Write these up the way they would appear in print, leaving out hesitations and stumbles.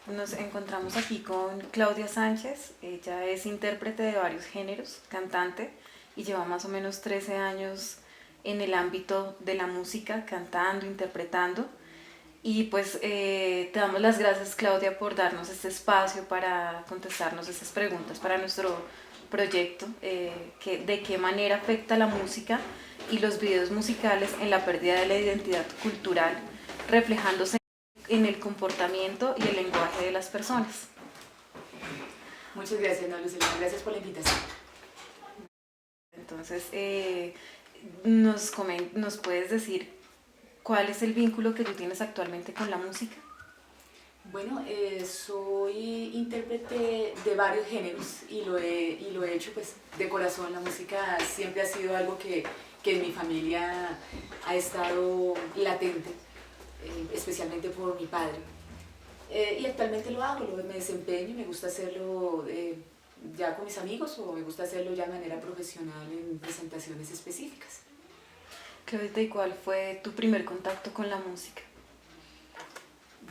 Nos encontramos aquí con Claudia Sánchez. Ella es intérprete de varios géneros, cantante, y lleva más o menos 13 años en el ámbito de la música, cantando, interpretando. Y pues te damos las gracias, Claudia, por darnos este espacio para contestarnos estas preguntas para nuestro proyecto, de qué manera afecta la música y los videos musicales en la pérdida de la identidad cultural, reflejándose en el comportamiento y el lenguaje de las personas. Muchas gracias, no, Lucía, gracias por la invitación. Entonces, ¿nos puedes decir cuál es el vínculo que tú tienes actualmente con la música? Bueno, soy intérprete de varios géneros y lo he hecho pues de corazón. La música siempre ha sido algo que en mi familia ha estado latente, especialmente por mi padre. Y actualmente lo hago, me desempeño y me gusta hacerlo ya con mis amigos o me gusta hacerlo ya de manera profesional en presentaciones específicas. Claudia, ¿y cuál fue tu primer contacto con la música?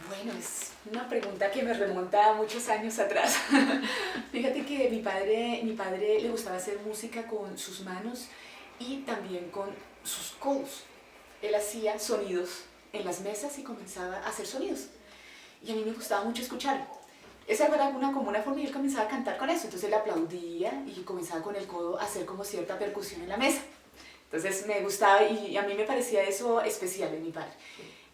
Bueno, es una pregunta que me remonta a muchos años atrás. Fíjate que mi padre le gustaba hacer música con sus manos y también con sus codos. Él hacía sonidos en las mesas y comenzaba a hacer sonidos. Y a mí me gustaba mucho escucharlo. Esa era como una forma y él comenzaba a cantar con eso. Entonces él aplaudía y comenzaba con el codo a hacer como cierta percusión en la mesa. Entonces me gustaba y a mí me parecía eso especial en mi padre.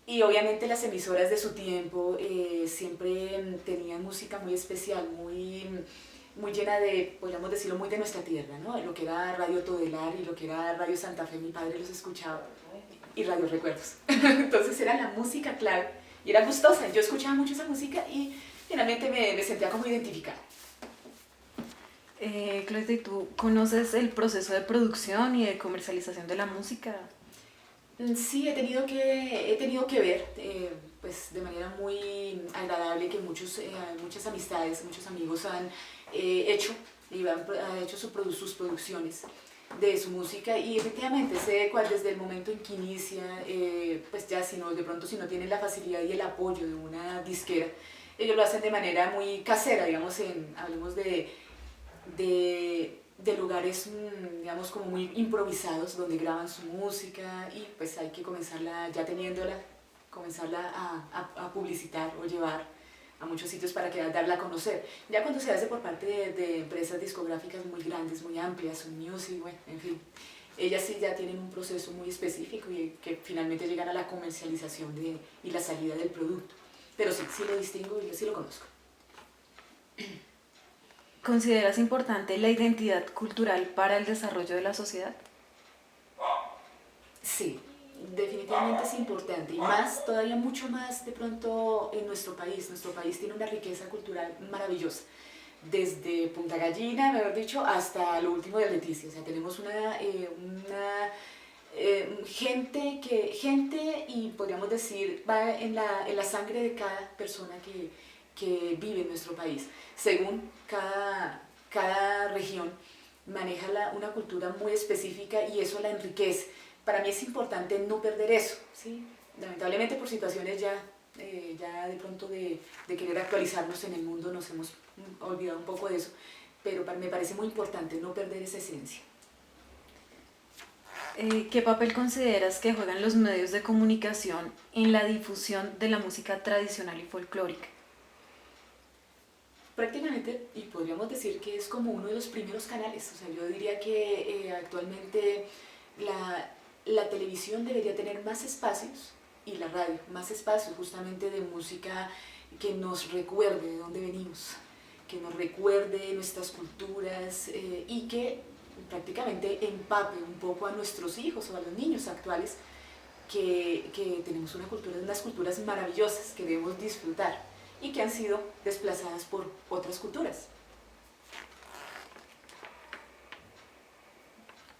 Y obviamente las emisoras de su tiempo siempre tenían música muy especial, muy llena de, podríamos decirlo, muy de nuestra tierra, ¿no? Lo que era Radio Todelar y lo que era Radio Santa Fe, mi padre los escuchaba, y Radio Recuerdos. Entonces era la música clave y era gustosa. Yo escuchaba mucho esa música y finalmente me sentía como identificada. Claudia, ¿y tú conoces el proceso de producción y de comercialización de la música? Sí, he tenido que ver, pues de manera muy agradable que muchas amistades, muchos amigos han hecho han hecho sus producciones de su música y efectivamente sé cuál desde el momento en que inicia, pues ya de pronto si no tienen la facilidad y el apoyo de una disquera, ellos lo hacen de manera muy casera, digamos, hablemos de lugares, digamos, como muy improvisados, donde graban su música y pues hay que comenzarla, ya teniéndola, comenzarla a publicitar o llevar a muchos sitios para darla a conocer. Ya cuando se hace por parte de empresas discográficas muy grandes, muy amplias, un music, bueno, en fin, ellas sí ya tienen un proceso muy específico y que finalmente llegan a la comercialización y la salida del producto. Pero sí, sí lo distingo y yo sí lo conozco. ¿Consideras importante la identidad cultural para el desarrollo de la sociedad? Sí, definitivamente es importante y más, todavía mucho más de pronto en nuestro país. Nuestro país tiene una riqueza cultural maravillosa, desde Punta Gallina, mejor dicho, hasta lo último de Leticia. O sea, tenemos gente y podríamos decir, va en la sangre de cada persona que vive en nuestro país. Según cada región maneja una cultura muy específica y eso la enriquece. Para mí es importante no perder eso, ¿sí? Lamentablemente por situaciones ya de pronto de querer actualizarnos en el mundo nos hemos olvidado un poco de eso, pero me parece muy importante no perder esa esencia. ¿Qué papel consideras que juegan los medios de comunicación en la difusión de la música tradicional y folclórica? Prácticamente, y podríamos decir que es como uno de los primeros canales. O sea, yo diría que actualmente la televisión debería tener más espacios y la radio, más espacios justamente de música que nos recuerde de dónde venimos, que nos recuerde nuestras culturas y que prácticamente empape un poco a nuestros hijos o a los niños actuales que tenemos unas culturas maravillosas que debemos disfrutar y que han sido desplazadas por otras culturas.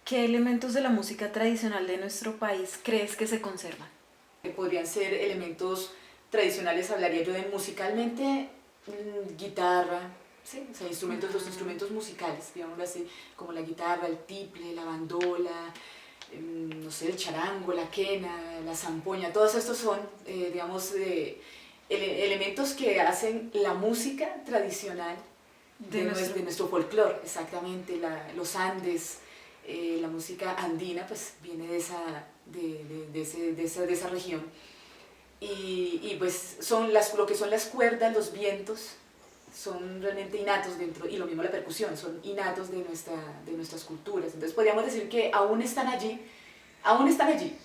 ¿Qué elementos de la música tradicional de nuestro país crees que se conservan? Podrían ser elementos tradicionales, hablaría yo de musicalmente, guitarra, ¿sí? O sea, los instrumentos musicales, digámoslo así, como la guitarra, el tiple, la bandola, no sé, el charango, la quena, la zampoña, todos estos son, digamos, elementos que hacen la música tradicional de nuestro folclore, exactamente, los Andes, la música andina, pues viene de esa región. Y pues lo que son las cuerdas, los vientos, son realmente innatos dentro, y lo mismo la percusión, son innatos de nuestras culturas. Entonces podríamos decir que aún están allí,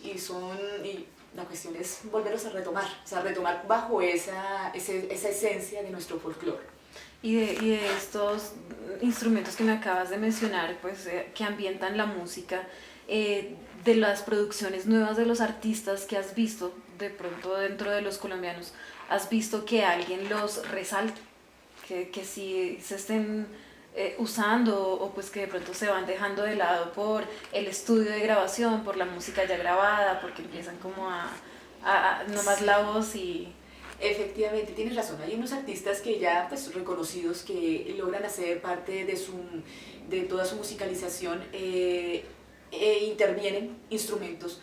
y la cuestión es volverlos a retomar, o sea, retomar bajo esa esencia de nuestro folclore. Y de estos instrumentos que me acabas de mencionar, pues que ambientan la música, de las producciones nuevas de los artistas que has visto, de pronto dentro de los colombianos, ¿has visto que alguien los resalta? Que si se estén usando o pues que de pronto se van dejando de lado por el estudio de grabación, por la música ya grabada, porque empiezan como a nomás la voz y... Efectivamente, tienes razón. Hay unos artistas que ya pues reconocidos que logran hacer parte de toda su musicalización, intervienen instrumentos.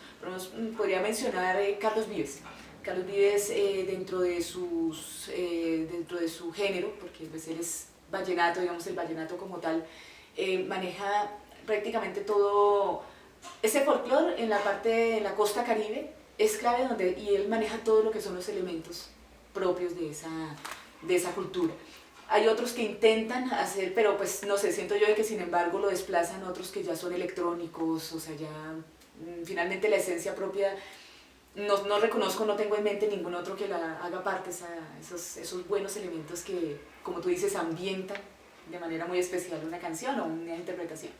Podría mencionar Carlos Vives. Carlos Vives, dentro de su género, porque pues él es vallenato, digamos el vallenato como tal, maneja prácticamente todo ese folclore en la costa caribe, es clave y él maneja todo lo que son los elementos propios de esa cultura. Hay otros que intentan hacer, pero pues no sé, siento yo de que sin embargo lo desplazan otros que ya son electrónicos, o sea, ya finalmente la esencia propia, no reconozco, no tengo en mente ningún otro que la haga parte, esos buenos elementos que, como tú dices, ambientan de manera muy especial una canción o una interpretación.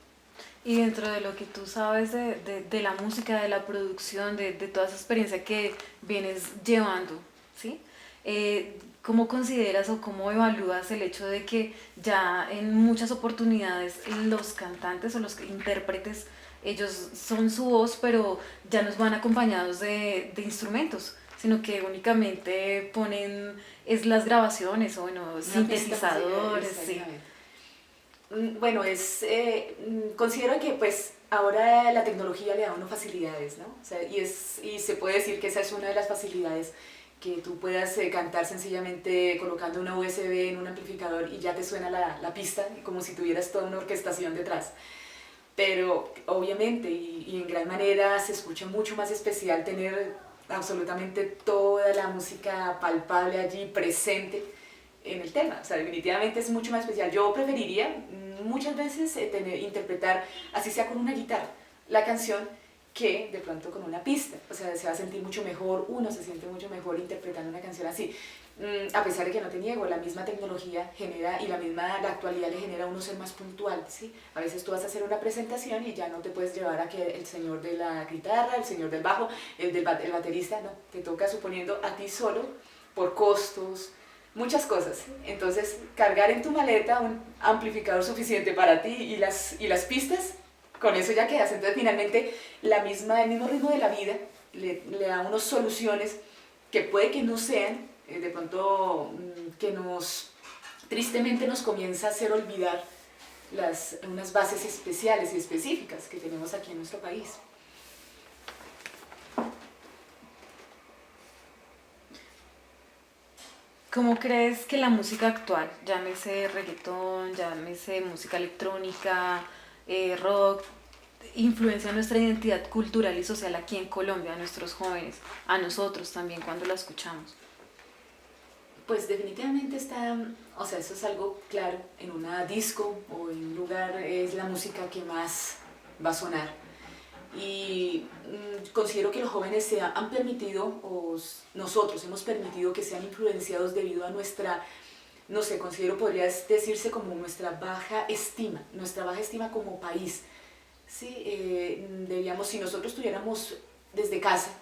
Y dentro de lo que tú sabes de la música, de la producción, de toda esa experiencia que vienes llevando, ¿sí? ¿Cómo consideras o cómo evalúas el hecho de que ya en muchas oportunidades los cantantes o los intérpretes, ellos son su voz, pero ya no van acompañados de instrumentos, sino que únicamente ponen las grabaciones o bueno, sintetizadores, sí. Bueno, considero que pues ahora la tecnología le da a uno facilidades, ¿no? O sea, y se puede decir que esa es una de las facilidades, que tú puedas cantar sencillamente colocando una USB en un amplificador y ya te suena la pista, como si tuvieras toda una orquestación detrás. Pero obviamente y en gran manera se escucha mucho más especial tener absolutamente toda la música palpable allí presente en el tema. O sea, definitivamente es mucho más especial. Yo preferiría muchas veces interpretar, así sea con una guitarra, la canción, que de pronto con una pista. O sea, se va a sentir mucho mejor, uno se siente mucho mejor interpretando una canción así. A pesar de que no te niego, la misma tecnología genera, y la actualidad le genera a uno ser más puntual, ¿sí? A veces tú vas a hacer una presentación y ya no te puedes llevar a que el señor de la guitarra, el señor del bajo, el baterista, no, te toca, suponiendo, a ti solo, por costos, muchas cosas. Entonces, cargar en tu maleta un amplificador suficiente para ti y las pistas, con eso ya quedas. Entonces, finalmente, el mismo ritmo de la vida le da unas soluciones que puede que no sean, de pronto, que tristemente nos comienza a hacer olvidar unas bases especiales y específicas que tenemos aquí en nuestro país. ¿Cómo crees que la música actual, llámese reggaetón, llámese música electrónica, rock, influencia nuestra identidad cultural y social aquí en Colombia, a nuestros jóvenes, a nosotros también cuando la escuchamos? Pues definitivamente o sea, eso es algo claro, en una disco o en un lugar es la música que más va a sonar. Y considero que los jóvenes se han permitido, o nosotros hemos permitido que sean influenciados debido a no sé, podría decirse como nuestra baja estima como país. ¿Sí? Si nosotros tuviéramos desde casa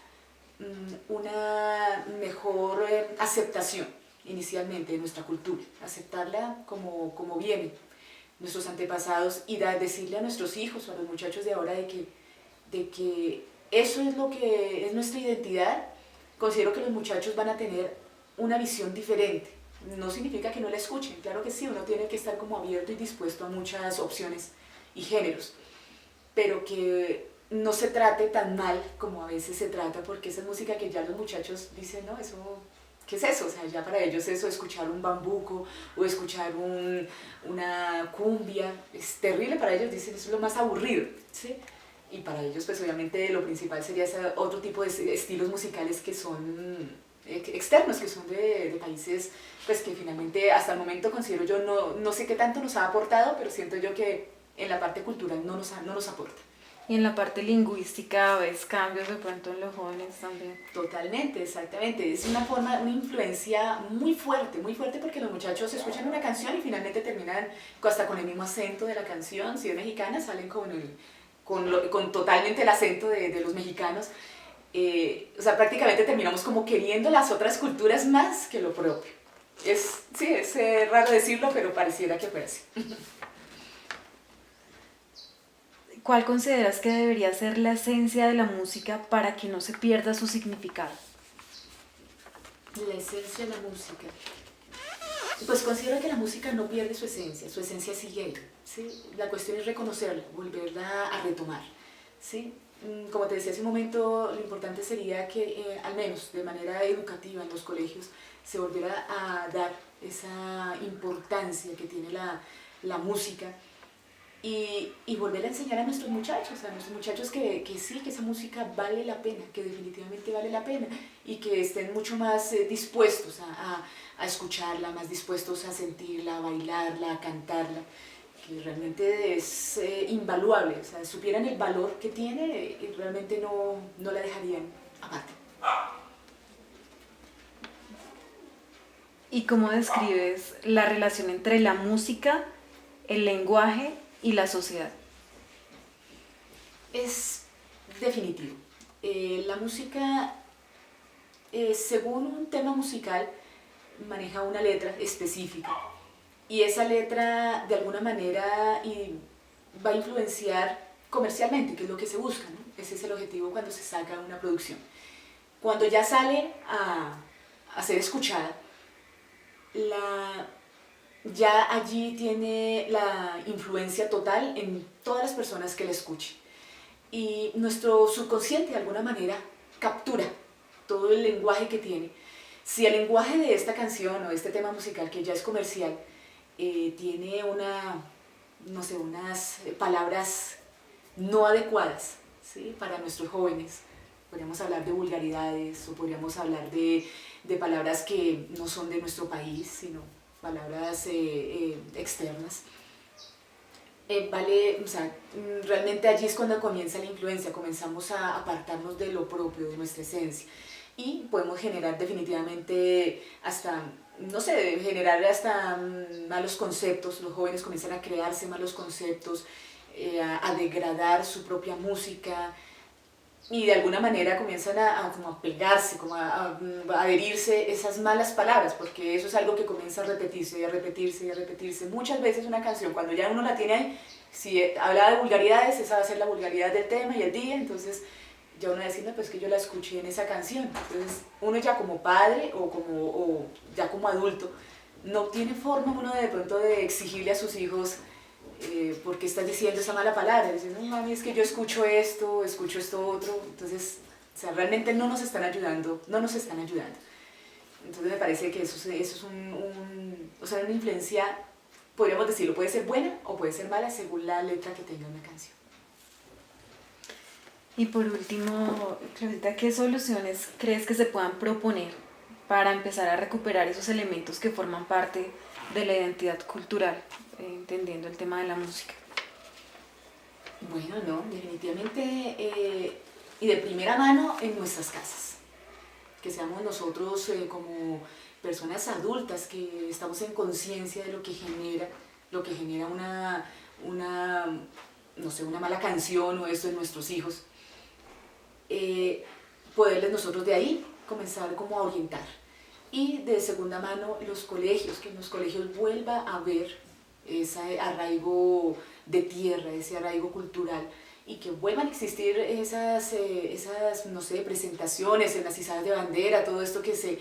una mejor aceptación inicialmente de nuestra cultura, aceptarla como viene nuestros antepasados y decirle a nuestros hijos o a los muchachos de ahora de que eso es lo que es nuestra identidad, considero que los muchachos van a tener una visión diferente. No significa que no la escuchen, claro que sí, uno tiene que estar como abierto y dispuesto a muchas opciones y géneros, pero que no se trate tan mal como a veces se trata, porque esa es música que ya los muchachos dicen, no, eso ¿qué es eso? O sea, ya para ellos eso, escuchar un bambuco o escuchar una cumbia, es terrible para ellos, dicen, eso es lo más aburrido, ¿sí? Y para ellos, pues obviamente lo principal sería ese otro tipo de estilos musicales que son externos, que son de países, pues que finalmente hasta el momento considero yo, no sé qué tanto nos ha aportado, pero siento yo que en la parte cultural no nos aporta. Y en la parte lingüística ves cambios de pronto en los jóvenes también. Totalmente, exactamente. Es una influencia muy fuerte porque los muchachos escuchan una canción y finalmente terminan hasta con el mismo acento de la canción. Si es mexicana, salen con totalmente el acento de los mexicanos. O sea, prácticamente terminamos como queriendo las otras culturas más que lo propio. Sí, es raro decirlo, pero pareciera que fuera así. ¿Cuál consideras que debería ser la esencia de la música para que no se pierda su significado? La esencia de la música. Pues considero que la música no pierde su esencia sigue ahí, ¿sí? La cuestión es reconocerla, volverla a retomar, ¿sí? Como te decía hace un momento, lo importante sería que al menos de manera educativa en los colegios se volviera a dar esa importancia que tiene la música y volver a enseñar a nuestros muchachos que sí, que esa música vale la pena, que definitivamente vale la pena y que estén mucho más dispuestos a escucharla, más dispuestos a sentirla, a bailarla, a cantarla, que realmente es invaluable, o sea, supieran el valor que tiene y realmente no la dejarían aparte. ¿Y cómo describes la relación entre la música, el lenguaje y la sociedad? Es definitivo. La música, según un tema musical, maneja una letra específica y esa letra de alguna manera va a influenciar comercialmente, que es lo que se busca, ¿no? Ese es el objetivo cuando se saca una producción. Cuando ya sale a ser escuchada, ya allí tiene la influencia total en todas las personas que la escuchen. Y nuestro subconsciente de alguna manera captura todo el lenguaje que tiene. Si el lenguaje de esta canción o de este tema musical que ya es comercial tiene no sé, unas palabras no adecuadas, ¿sí? Para nuestros jóvenes, podríamos hablar de vulgaridades o podríamos hablar de palabras que no son de nuestro país, sino palabras externas. O sea, realmente allí es cuando comienza la influencia, comenzamos a apartarnos de lo propio, de nuestra esencia y podemos generar definitivamente hasta, no sé, generar hasta malos conceptos, los jóvenes comienzan a crearse malos conceptos, a degradar su propia música y de alguna manera comienzan como a pegarse, como a adherirse esas malas palabras, porque eso es algo que comienza a repetirse y a repetirse y a repetirse. Muchas veces una canción, cuando ya uno la tiene ahí, si habla de vulgaridades, esa va a ser la vulgaridad del tema y el día, entonces ya uno decide, pues que yo la escuché en esa canción. Entonces uno ya como padre o ya como adulto, no tiene forma uno de pronto de exigirle a sus hijos ¿por qué estás diciendo esa mala palabra? Dicen, no mami, es que yo escucho esto otro, entonces, o sea, realmente no nos están ayudando. Entonces me parece que eso es o sea, una influencia, podríamos decirlo, puede ser buena o puede ser mala según la letra que tenga una canción. Y por último, Clarita, ¿qué soluciones crees que se puedan proponer para empezar a recuperar esos elementos que forman parte de la identidad cultural, entendiendo el tema de la música? Bueno, no, definitivamente, y de primera mano en nuestras casas, que seamos nosotros como personas adultas que estamos en conciencia de lo que genera no sé, una mala canción o esto en nuestros hijos, poderles nosotros de ahí comenzar como a orientar. Y de segunda mano los colegios, que en los colegios vuelva a haber ese arraigo de tierra, ese arraigo cultural, y que vuelvan a existir esas no sé, presentaciones en las izadas de bandera, todo esto que se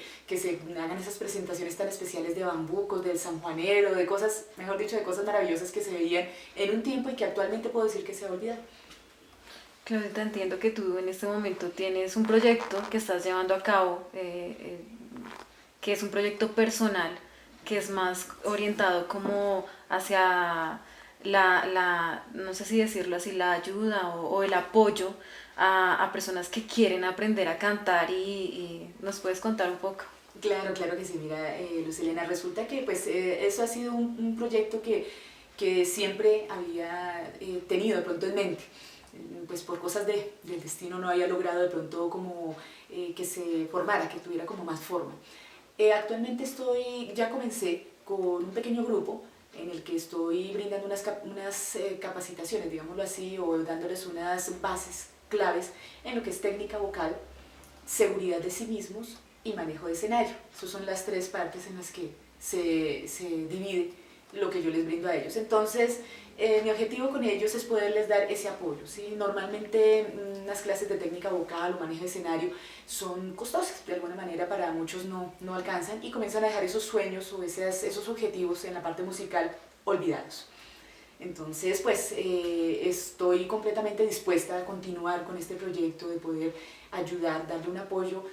hagan esas presentaciones tan especiales de bambucos, del sanjuanero, de cosas, mejor dicho, de cosas maravillosas que se veían en un tiempo y que actualmente puedo decir que se ha olvidado. Claudita, entiendo que tú en este momento tienes un proyecto que estás llevando a cabo que es un proyecto personal, que es más orientado como hacia no sé si decirlo así, la ayuda o el apoyo a personas que quieren aprender a cantar y nos puedes contar un poco. Claro, claro que sí. Mira, Lucelena, resulta que pues eso ha sido un proyecto que siempre había tenido de pronto en mente. Pues por cosas del destino no había logrado de pronto como que se formara, que tuviera como más forma. Actualmente ya comencé con un pequeño grupo en el que estoy brindando unas capacitaciones, digámoslo así, o dándoles unas bases claves en lo que es técnica vocal, seguridad de sí mismos y manejo de escenario. Esas son las tres partes en las que se divide lo que yo les brindo a ellos. Entonces, mi objetivo con ellos es poderles dar ese apoyo. ¿Sí? Normalmente unas clases de técnica vocal o manejo de escenario son costosas, de alguna manera para muchos no alcanzan y comienzan a dejar esos sueños o esos objetivos en la parte musical olvidados. Entonces, pues estoy completamente dispuesta a continuar con este proyecto de poder ayudar, darle un apoyo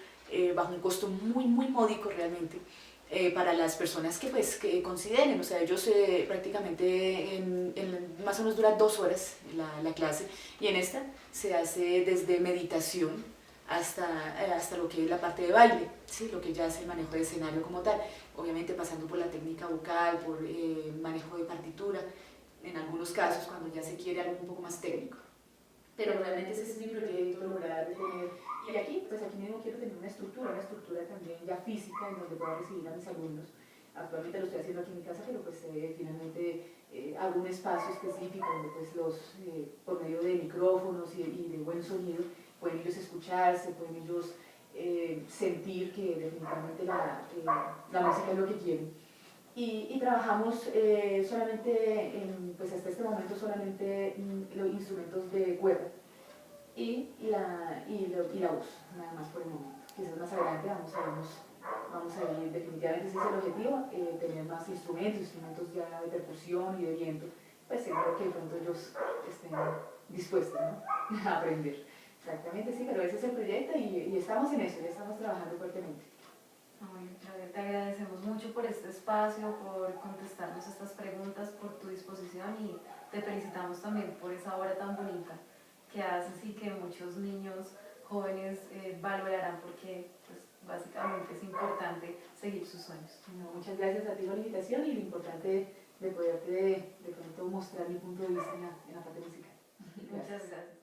bajo un costo muy módico realmente para las personas que pues que consideren. O sea, ellos prácticamente más o menos dura 2 horas la clase y en esta se hace desde meditación hasta lo que es la parte de baile, ¿sí? Lo que ya es el manejo de escenario como tal, obviamente pasando por la técnica vocal, por manejo de partitura, en algunos casos cuando ya se quiere algo un poco más técnico. Pero realmente ese es mi proyecto, lograr tener, y aquí, pues aquí mismo quiero tener una estructura también ya física en donde pueda recibir a mis alumnos. Actualmente lo estoy haciendo aquí en mi casa, pero pues finalmente hago un espacio específico donde pues por medio de micrófonos y de buen sonido, pueden ellos escucharse, pueden ellos sentir que definitivamente la música es lo que quieren. Y trabajamos pues hasta este momento solamente los instrumentos de cuerda y la voz, nada más por el momento. Quizás más adelante vamos a ir, definitivamente ese es el objetivo, tener más instrumentos ya de percusión y de viento, pues seguro que de pronto ellos estén dispuestos, ¿no? A aprender. Exactamente, sí, pero ese es el proyecto y estamos en eso, ya estamos trabajando fuertemente. Bueno, Claudia, te agradecemos mucho por este espacio, por contestarnos estas preguntas, por tu disposición y te felicitamos también por esa obra tan bonita que haces y que muchos niños jóvenes valorarán porque pues, básicamente es importante seguir sus sueños. No, muchas gracias a ti por la invitación y lo importante de poderte de pronto mostrar mi punto de vista en la parte musical. Muchas gracias.